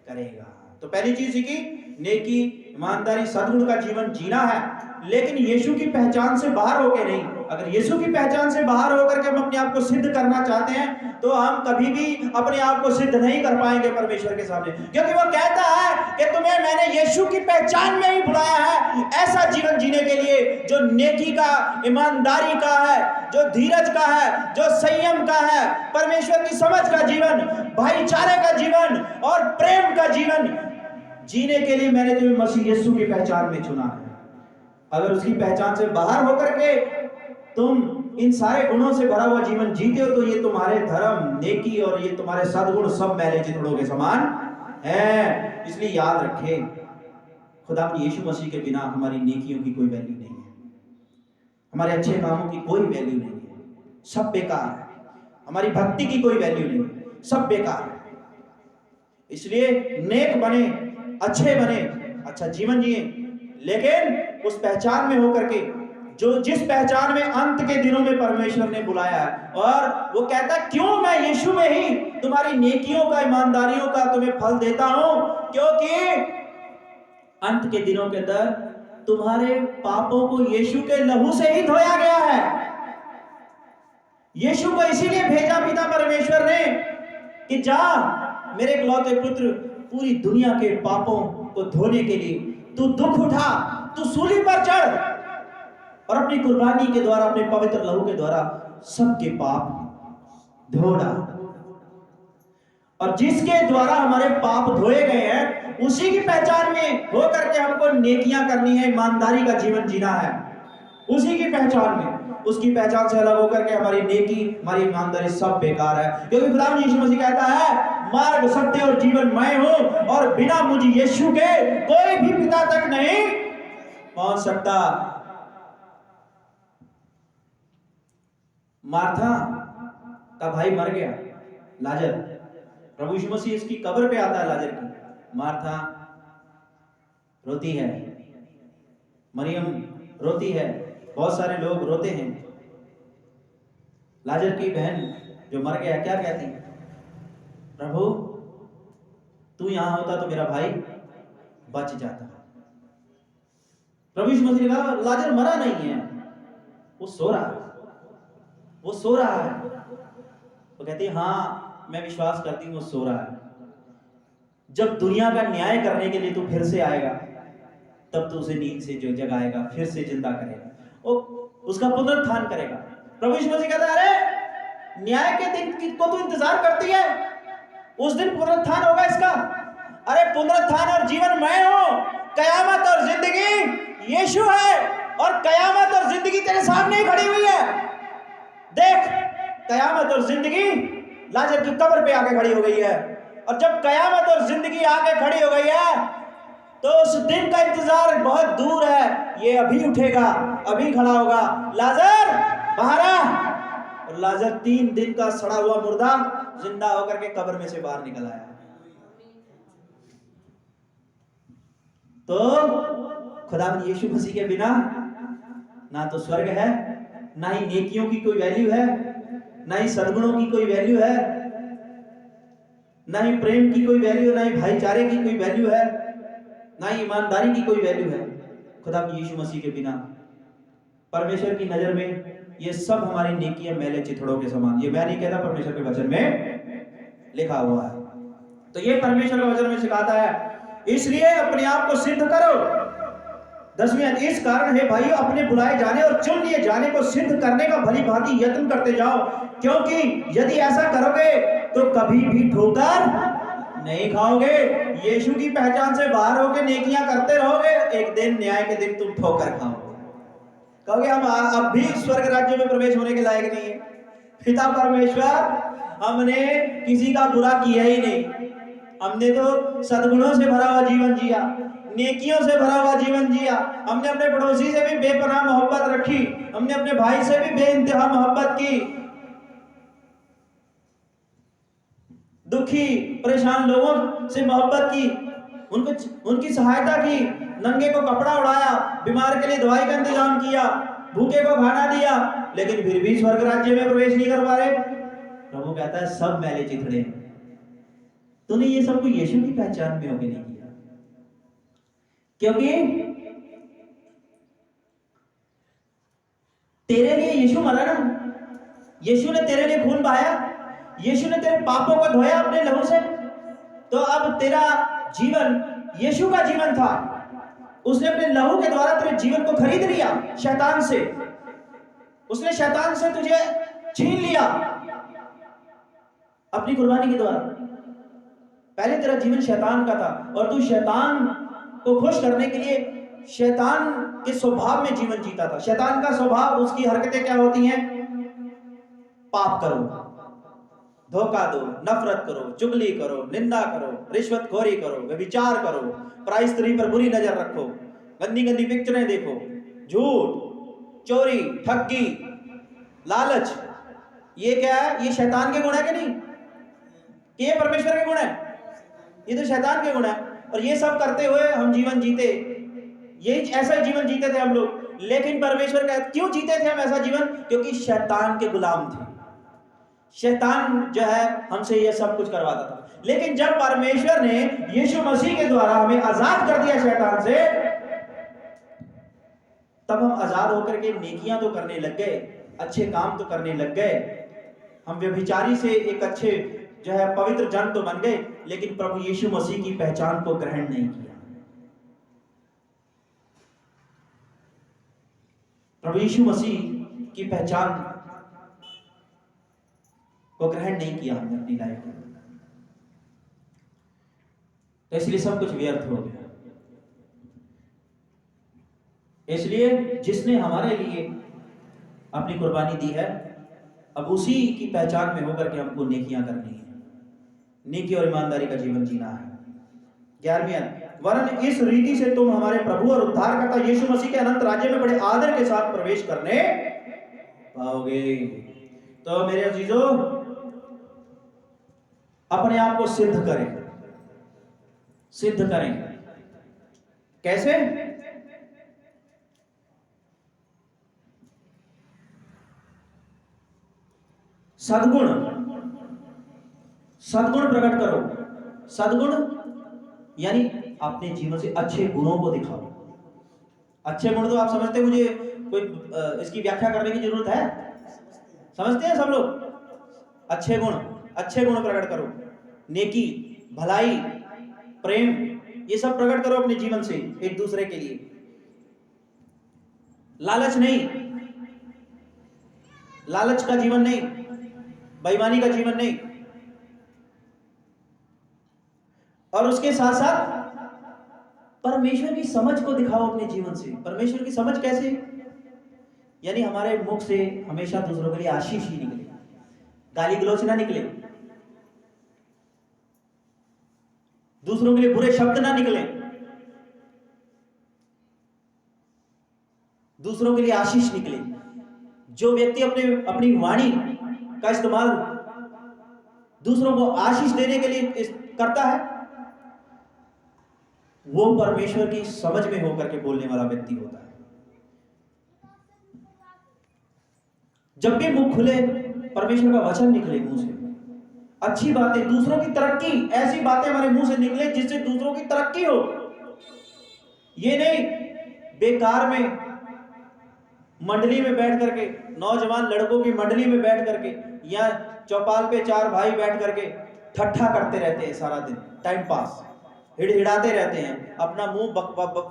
करेगा। तो पहली चीज सीखी, नेकी, ईमानदारी, सद्गुण का जीवन जीना है, लेकिन यीशु की पहचान से बाहर होकर नहीं। अगर यीशु की पहचान से बाहर होकर के हम अपने आप को सिद्ध करना चाहते हैं, तो हम कभी भी अपने आप को सिद्ध नहीं कर पाएंगे परमेश्वर के सामने, क्योंकि वो कहता है कि तुम्हें मैंने यीशु की पहचान में ही बुलाया है, ऐसा जीवन जीने के लिए जो नेकी का, ईमानदारी का है, जो धीरज का है, जो संयम का है, परमेश्वर की समझ का जीवन, भाईचारे का जीवन और प्रेम का जीवन जीने के लिए मैंने तुम्हें मसीह यीशु की पहचान में चुना है। अगर उसकी पहचान से बाहर होकर के तुम इन सारे गुणों से भरा हुआ जीवन जीते हो, तो ये तुम्हारे धर्म, नेकी और ये तुम्हारे सद्गुण सब मैले चिथड़ों के समान है। इसलिए याद रखें, खुदा यीशु मसीह के बिना हमारी नेकियों की कोई वैल्यू नहीं है, हमारे अच्छे कामों की कोई वैल्यू नहीं है, सब बेकार है। हमारी भक्ति की कोई वैल्यू नहीं है, सब बेकार है। इसलिए नेक बने, अच्छे बने, अच्छा जीवन जिए, लेकिन उस पहचान में होकर के जो जिस पहचान में अंत के दिनों में परमेश्वर ने बुलाया है। और वो कहता है क्यों मैं यीशु में ही तुम्हारी नेकियों का, ईमानदारियों का तुम्हें फल देता हूं, क्योंकि अंत के दिनों के अंदर तुम्हारे पापों को यीशु के लहू से ही धोया गया है। यीशु को इसीलिए भेजा पिता परमेश्वर ने कि जा मेरे इकलौते पुत्र पूरी दुनिया के पापों को धोने के लिए तू दुख उठा, तू सूली पर चढ़ और अपनी कुर्बानी के द्वारा, अपने पवित्र लहू के द्वारा सबके पाप धो डाल। और जिसके द्वारा हमारे पाप धोए गए हैं उसी की पहचान में होकर के हमको नेकियां करनी है, ईमानदारी का जीवन जीना है। उसी की पहचान में, उसकी पहचान से अलग होकर के हमारी नेकी, हमारी ईमानदारी सब बेकार है। क्योंकि खुदावंद यीशु मसीह कहता है मार्ग, सत्य और जीवन मैं हूं और बिना मुझे यीशु के कोई भी पिता तक नहीं पहुंच सकता। मार्था का भाई मर गया, लाजर। प्रभु यीशु मसीह इसकी कब्र पे आता है लाजर की। मार्था रोती है, मरियम रोती है, बहुत सारे लोग रोते हैं। लाजर की बहन जो मर गया क्या कहती, प्रभु तू यहां होता तो मेरा भाई बच जाता। प्रभु यीशु मसीह ने कहा लाजर मरा नहीं है, वो सो रहा है, वो सो रहा है। वो कहती हाँ मैं विश्वास करती हूँ वो सो रहा है। जब दुनिया का न्याय करने के लिए तू फिर से आएगा तब तू उसे नींद से जो जगाएगा, फिर से जिंदा करेगा, वो उसका पुनरुत्थान करेगा। प्रभु यीशु मसीह कहता है अरे न्याय के दिन को तू इंतजार करती है, उस दिन पुनरुत्थान होगा इसका। अरे पुनरुत्थान और जीवन मैं हूं, कयामत और जिंदगी यीशु है, और कयामत और जिंदगी तेरे सामने ही खड़ी हुई है। देख कयामत और जिंदगी लाजर की कब्र पे आके खड़ी हो गई है। और जब कयामत और जिंदगी आके खड़ी हो गई है तो उस दिन का इंतजार बहुत दूर है। ये अभी उठेगा, अभी खड़ा होगा, लाजर बाहर आ। और लाजर 3 दिन का सड़ा हुआ मुर्दा जिंदा होकर के कब्र में से बाहर निकल आया। तो खुदावंद यीशु मसीह के बिना ना तो स्वर्ग है, ना ही नेकियों की कोई वैल्यू है, ना ही सद्गुणों की कोई वैल्यू है, ना ही प्रेम की कोई वैल्यू है, ना ही भाईचारे की कोई वैल्यू है, ना ही ईमानदारी की कोई वैल्यू है। खुदावंद यीशु मसीह के बिना परमेश्वर की नजर में ये सब हमारी नेकियां मैले चिथड़ों के समान। ये मैं नहीं कहता, परमेश्वर के वचन में लिखा हुआ है। तो ये परमेश्वर के वचन में सिखाता है, इसलिए अपने आप को सिद्ध करो। 10वीं, इस कारण है भाई अपने बुलाए जाने और चुन लिए जाने को सिद्ध करने का भली भांति यत्न करते जाओ, क्योंकि यदि ऐसा करोगे तो कभी भी ठोकर नहीं खाओगे। यीशु की पहचान से बाहर होकर नेकियां करते रहोगे, एक दिन न्याय के दिन तुम ठोकर खाओगे। कहोगे हम अब भी स्वर्ग राज्य में प्रवेश होने के लायक नहीं है। पिता परमेश्वर हमने किसी का बुरा किया ही नहीं, हमने तो सद्गुणों से भरा हुआ जीवन जिया, नेकियों से भरा हुआ जीवन जिया। हमने अपने पड़ोसी से भी बेपनाह मोहब्बत रखी, हमने अपने भाई से भी बेइंतहा मोहब्बत की, दुखी परेशान लोगों से मोहब्बत की, उनकी सहायता की, नंगे को कपड़ा उड़ाया, बीमार के लिए दवाई का इंतजाम किया, भूखे को खाना दिया, लेकिन फिर भी स्वर्ग राज्य में प्रवेश नहीं कर पा रहे। प्रभु कहता है सब मैले चिथड़े, तूने ये सब को यीशु की पहचान में होके नहीं किया, क्योंकि तेरे लिए यीशु मरा ना, यीशु ने तेरे लिए खून बहाया, यीशु ने तेरे पापों को धोया अपने लहू से। तो अब तेरा जीवन यीशु का जीवन था, उसने अपने लहू के द्वारा तेरे जीवन को खरीद लिया शैतान से, उसने शैतान से तुझे छीन लिया अपनी कुर्बानी के द्वारा। पहले तेरा जीवन शैतान का था और तू शैतान को खुश करने के लिए शैतान के स्वभाव में जीवन जीता था। शैतान का स्वभाव, उसकी हरकतें क्या होती हैं? पाप करो, धोखा दो, नफरत करो, चुगली करो, निंदा करो, रिश्वतखोरी करो, व्यभिचार करो, पराई स्त्री पर बुरी नजर रखो, गंदी गंदी पिक्चरें देखो, झूठ, चोरी, ठगी, लालच। ये क्या है? ये शैतान के गुण है कि नहीं? कि ये परमेश्वर के गुण है? ये तो शैतान के गुण है। और ये सब करते हुए हम जीवन जीते, ये ऐसा जीवन जीते थे हम लोग। लेकिन परमेश्वर का क्यों जीते थे हम ऐसा जीवन? क्योंकि शैतान के गुलाम थे। शैतान जो है हमसे ये सब कुछ करवाता था। लेकिन जब परमेश्वर ने यीशु मसीह के द्वारा हमें आजाद कर दिया शैतान से, तब हम आजाद होकर के नेकियां तो करने लग गए, अच्छे काम तो करने लग गए। हम व्यभिचारी से एक अच्छे जो है पवित्र जन तो बन गए, लेकिन प्रभु यीशु मसीह की पहचान को ग्रहण नहीं किया। प्रभु यीशु मसीह की पहचान को ग्रहण नहीं किया हमने अपनी लाइफ में, तो इसलिए सब कुछ व्यर्थ हो गया। इसलिए जिसने हमारे लिए अपनी कुर्बानी दी है, अब उसी की पहचान में होकर के हमको नेकियां करनी है, नेकी और ईमानदारी का जीवन जीना है। 11वीं, वरन इस रीति से तुम हमारे प्रभु और उद्धारकर्ता यीशु मसीह के अनंत राज्य में बड़े आदर के साथ प्रवेश करने पाओगे। तो मेरे अजीजों, अपने आप को सिद्ध करें। सिद्ध करें कैसे? सद्गुण, सद्गुण प्रकट करो। सद्गुण यानी अपने जीवन से अच्छे गुणों को दिखाओ। अच्छे गुण तो आप समझते, मुझे कोई इसकी व्याख्या करने की जरूरत है? समझते हैं सब लोग। अच्छे गुण, अच्छे गुण प्रकट करो। नेकी, भलाई, प्रेम, ये सब प्रकट करो अपने जीवन से एक दूसरे के लिए। लालच नहीं, लालच का जीवन नहीं, बेईमानी का जीवन नहीं। और उसके साथ साथ परमेश्वर की समझ को दिखाओ अपने जीवन से। परमेश्वर की समझ कैसे? यानी हमारे मुख से हमेशा दूसरों के लिए आशीष ही निकले, गाली गलौच ना निकले, दूसरों के लिए बुरे शब्द ना निकले, दूसरों के लिए आशीष निकले। जो व्यक्ति अपनी वाणी का इस्तेमाल दूसरों को आशीष देने के लिए करता है, वो परमेश्वर की समझ में होकर के बोलने वाला व्यक्ति होता है। जब भी मुख खुले, परमेश्वर का वचन निकले मुंह से, अच्छी बातें, दूसरों की तरक्की, ऐसी बातें हमारे मुंह से निकले जिससे दूसरों की तरक्की हो। ये नहीं बेकार में मंडली में बैठ करके, नौजवान लड़कों की मंडली में बैठ करके, या चौपाल पे चार भाई बैठ करके ठट्ठा करते रहते हैं सारा दिन, टाइम पास, हिड़हिड़ाते रहते हैं, अपना मुंह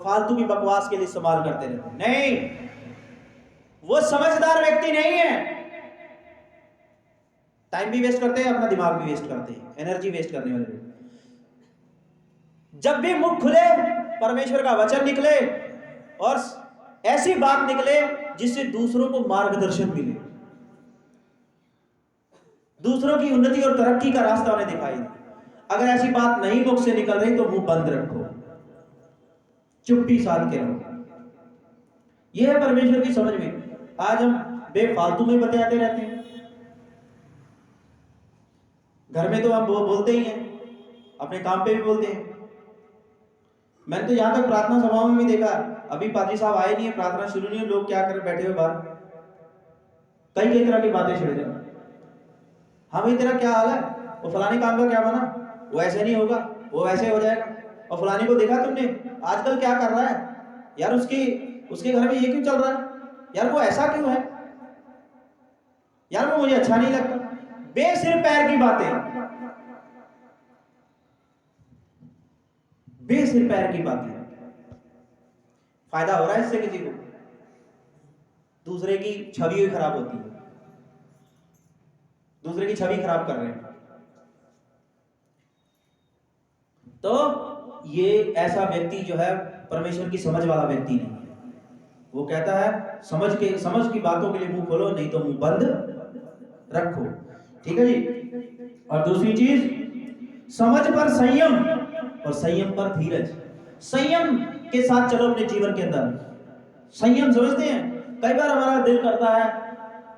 फालतू की बकवास के लिए इस्तेमाल करते रहते हैं। नहीं, वो समझदार व्यक्ति नहीं है। टाइम भी वेस्ट करते हैं, अपना दिमाग भी वेस्ट करते हैं, एनर्जी वेस्ट करने वाले लोग। जब भी मुख खुले, परमेश्वर का वचन निकले और ऐसी बात निकले जिससे दूसरों को मार्गदर्शन मिले, दूसरों की उन्नति और तरक्की का रास्ता उन्हें दिखाई दे। अगर ऐसी बात नहीं मुख से निकल रही तो मुंह बंद रखो, चुप्पी साध के रहो। यह है परमेश्वर की समझ में। आज हम बेफालतू में बतियाते रहते हैं। घर में तो हम बोलते ही हैं, अपने काम पे भी बोलते हैं। मैंने तो यहां तक प्रार्थना सभाओं में भी देखा, अभी पादरी साहब आए नहीं है, प्रार्थना शुरू नहीं है, लोग क्या कर बैठे हुए बाहर, कई कई तरह की बातें छिड़ रहे। हाँ भाई, तेरा क्या हाल है? वो फलाने काम का क्या बना? वो ऐसे नहीं होगा, वो वैसे हो जाएगा। और फलाने को देखा तुमने आजकल क्या कर रहा है यार, उसके घर में ये क्यों चल रहा है यार, वो ऐसा क्यों है यार, वो मुझे अच्छा नहीं लगता। बेसिर पैर की बातें, बेसिर पैर की बातें। फायदा हो रहा है इससे किसी को? दूसरे की छवि ही खराब होती है, दूसरे की छवि खराब कर रहे हैं। तो ये ऐसा व्यक्ति जो है परमेश्वर की समझ वाला व्यक्ति नहीं है। वो कहता है समझ की बातों के लिए मुंह खोलो, नहीं तो मुंह बंद रखो। ठीक है जी। और दूसरी चीज, समझ पर संयम और संयम पर धीरज। संयम के साथ चलो अपने जीवन के अंदर। संयम समझते हैं, कई बार हमारा दिल करता है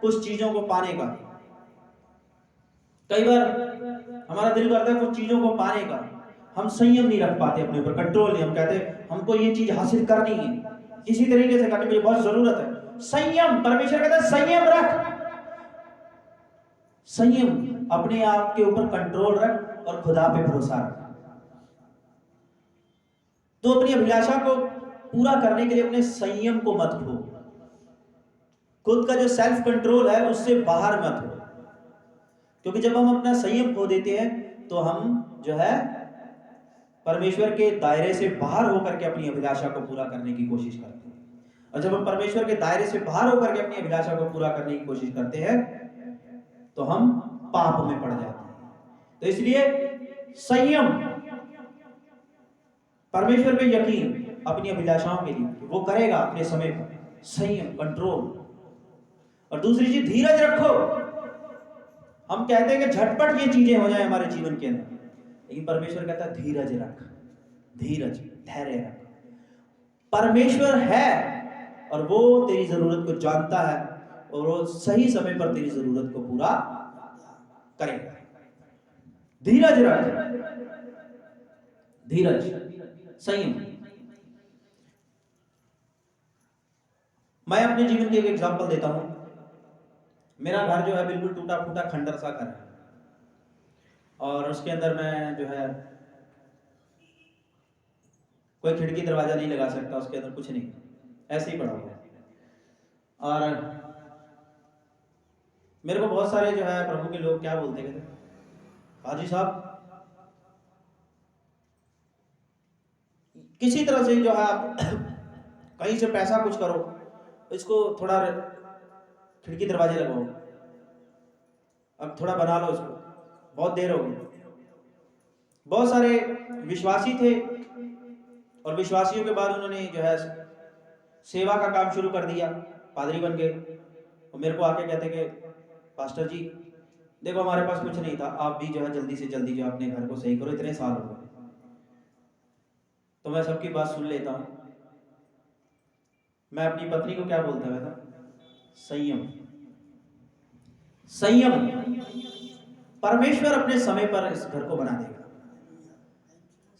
कुछ चीजों को पाने का, कई बार हमारा दिल करता है कुछ चीजों को पाने का, हम संयम नहीं रख पाते अपने ऊपर, कंट्रोल नहीं। हम कहते हैं हमको ये चीज हासिल करनी है, किसी तरीके से करनी मुझे बहुत जरूरत है। संयम, परमेश्वर कहता है संयम रख, संयम, अपने आप के ऊपर कंट्रोल रख और खुदा पे भरोसा रख। तो अपनी अभिलाषा को पूरा करने के लिए अपने संयम को मत खो, खुद का जो सेल्फ कंट्रोल है उससे बाहर मत हो, क्योंकि जब हम अपना संयम खो देते हैं तो हम जो है परमेश्वर के दायरे से बाहर होकर के अपनी अभिलाषा को पूरा करने की कोशिश करते हैं। और जब हम परमेश्वर के दायरे से बाहर होकर के अपनी अभिलाषा को पूरा करने की कोशिश करते हैं तो हम पाप में पड़ जाते हैं। तो इसलिए संयम, परमेश्वर पे यकीन अपनी अभिलाषाओं के लिए, वो करेगा अपने समय पर, संयम, कंट्रोल। और दूसरी चीज धीरज रखो। हम कहते हैं कि झटपट ये चीजें हो जाए हमारे जीवन के अंदर, लेकिन परमेश्वर कहता है धीरज रख, धीरज, धैर्य रख। परमेश्वर है और वो तेरी जरूरत को जानता है और वो सही समय पर तेरी जरूरत को पूरा करेगा। धीरज रख, धीरज, संयम। मैं अपने जीवन के एक एग्जांपल देता हूं। मेरा घर जो है बिल्कुल टूटा फूटा खंडर सा घर है, और उसके अंदर मैं जो है कोई खिड़की दरवाजा नहीं लगा सकता, उसके अंदर कुछ नहीं, ऐसे ही पड़ा हुआ है। और मेरे को बहुत सारे जो है प्रभु के लोग क्या बोलते हैं, हाजी साहब किसी तरह से जो है आप कहीं से पैसा कुछ करो, इसको थोड़ा खिड़की दरवाजे लगाओ, अब थोड़ा बना लो इसको, बहुत देर हो गई। बहुत सारे विश्वासी थे और विश्वासियों के बाद उन्होंने जो है सेवा का काम शुरू कर दिया, पादरी बन गए। और मेरे को आके कहते कि पास्टर जी देखो हमारे पास कुछ नहीं था, आप भी जो है जल्दी से जल्दी जो अपने घर को सही करो, इतने साल हो गए। तो मैं सबकी बात सुन लेता हूं। मैं अपनी पत्नी को क्या बोलता था, संयम, संयम। परमेश्वर अपने समय पर इस घर को बना देगा।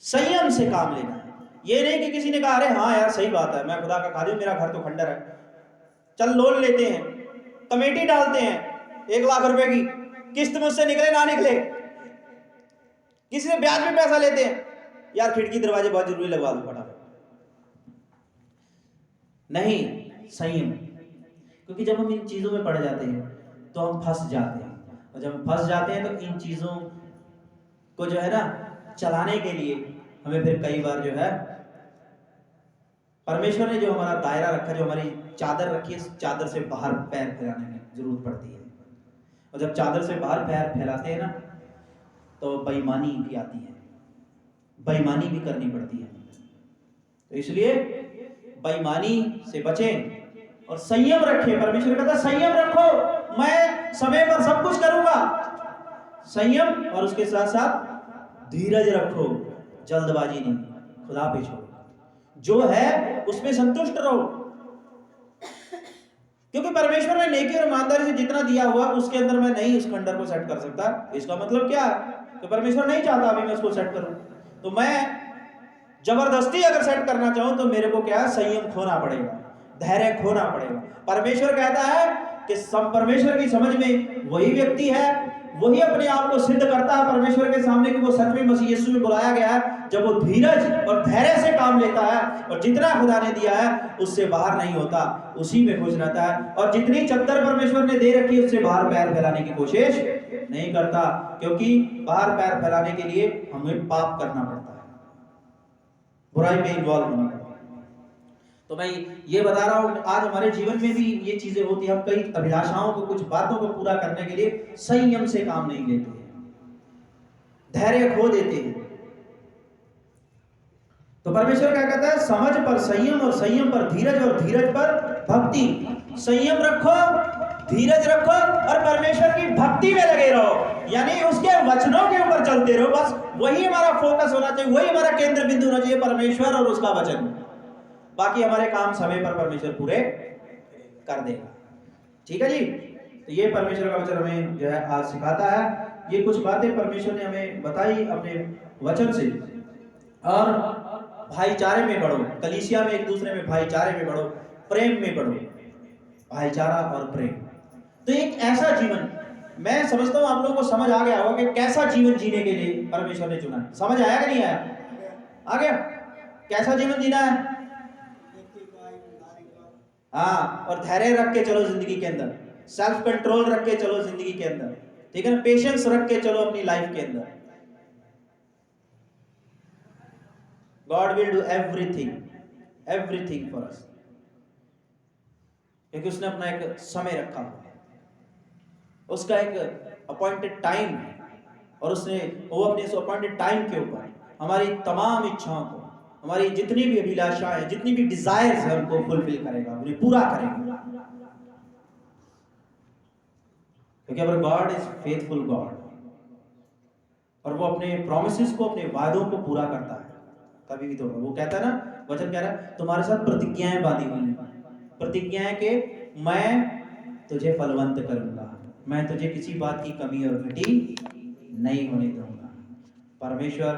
संयम से काम लेना है। ये नहीं कि किसी ने कहा अरे हाँ यार सही बात है, मैं खुदा का खादी हूं, मेरा घर तो खंडर है, चल लोन लेते हैं, कमेटी डालते हैं 1 लाख रुपए की, किस्त मुझसे निकले ना निकले, किसी से ब्याज में पैसा लेते हैं, यार खिड़की दरवाजे बहुत जरूरी लगवा दो फटाफट। नहीं, संयम। क्योंकि जब हम इन चीजों में पड़ जाते हैं तो हम फंस जाते हैं, और जब हम फंस जाते हैं तो इन चीजों को जो है ना चलाने के लिए हमें फिर कई बार जो है परमेश्वर ने जो हमारा दायरा रखा, जो हमारी चादर रखी है, चादर से बाहर पैर फैलाने की जरूरत पड़ती है। और जब चादर से बाहर पैर फैलाते हैं ना तो बेईमानी भी आती है, बेईमानी भी करनी पड़ती है। तो इसलिए बेईमानी से बचें और संयम रखें। परमेश्वर कहता है संयम रखो, मैं समय पर सब कुछ करूंगा। संयम और उसके साथ साथ धीरज रखो, जल्दबाजी नहीं, खुदा पे छोड़ो, जो है उसमें संतुष्ट रहो। क्योंकि परमेश्वर ने नेकी और ईमानदारी से जितना दिया हुआ उसके अंदर मैं नहीं उस खंडर को सेट कर सकता। इसका मतलब क्या है कि परमेश्वर नहीं चाहता अभी मैं उसको सेट करूं, तो मैं जबरदस्ती अगर सेट करना चाहूं तो मेरे को क्या है, संयम खोना पड़ेगा, धैर्य खोना पड़ेगा। परमेश्वर कहता है कि परमेश्वर की समझ में वही व्यक्ति है, वही अपने आप को सिद्ध करता है परमेश्वर के सामने कि वो सच में मसीह यीशु में बुलाया गया है, जब वो धीरज और धैर्य से काम लेता है और जितना खुदा ने दिया है उससे बाहर नहीं होता, उसी में खुश रहता है। और जितनी चद्दर परमेश्वर ने दे रखी है उससे बाहर पैर फैलाने की कोशिश नहीं करता, क्योंकि बाहर पैर फैलाने के लिए हमें पाप करना पड़ता है, बुराई में इन्वॉल्व होना पड़ता है। तो मैं ये बता रहा हूं आज हमारे जीवन में भी ये चीजें होती हैं, हम कई अभिलाषाओं को, कुछ बातों को पूरा करने के लिए संयम से काम नहीं लेते हैं, धैर्य खो देते हैं। तो परमेश्वर क्या कहता है, समझ पर संयम और संयम पर धीरज और धीरज पर भक्ति। संयम रखो, धीरज रखो और परमेश्वर की भक्ति में लगे रहो, यानी उसके वचनों के ऊपर चलते रहो। बस वही हमारा फोकस होना चाहिए, वही हमारा केंद्र बिंदु होना चाहिए, परमेश्वर और उसका वचन। बाकी हमारे काम समय पर परमेश्वर पूरे कर देगा। ठीक है जी। तो ये परमेश्वर का वचन हमें जो है आज सिखाता है। ये कुछ बातें परमेश्वर ने हमें बताई अपने वचन से, और भाईचारे में बढ़ो, कलीसिया में एक दूसरे में भाईचारे में बढ़ो, प्रेम में बढ़ो, भाईचारा और प्रेम। तो एक ऐसा जीवन, मैं समझता हूं आप लोगों को समझ आ गया होगा कि कैसा जीवन जीने के लिए परमेश्वर ने चुना है। समझ आया कि नहीं आया? आ गया? कैसा जीवन जीना है? हाँ, और धैर्य रख के चलो जिंदगी के अंदर, सेल्फ कंट्रोल रख के चलो जिंदगी के अंदर, ठीक है ना, पेशेंस रख के चलो अपनी लाइफ के अंदर। God will do everything, everything for us, क्योंकि उसने अपना एक समय रखा हुआ है, उसका एक अपॉइंटेड टाइम है, और उसने वो अपने उस अपॉइंटेड टाइम के ऊपर हमारी तमाम इच्छाओं को, हमारी जितनी भी अभिलाषाएं, जितनी भी डिजायर्स है, उनको फुलफिल करेगा, उन्हें पूरा करेगा। क्योंकि अगर गॉड इज फेथफुल गॉड, और वो अपने प्रोमिसेस को, अपने वादों को पूरा करता है, कभी भी तोड़ता। वो कहता है ना, वचन कह रहा है तुम्हारे साथ प्रतिज्ञाएं बांधी हुई हैं, प्रतिज्ञाएं के मैं तुझे फलवंत करूंगा, मैं तुझे किसी बात की कमी और घटी नहीं होने दूंगा। परमेश्वर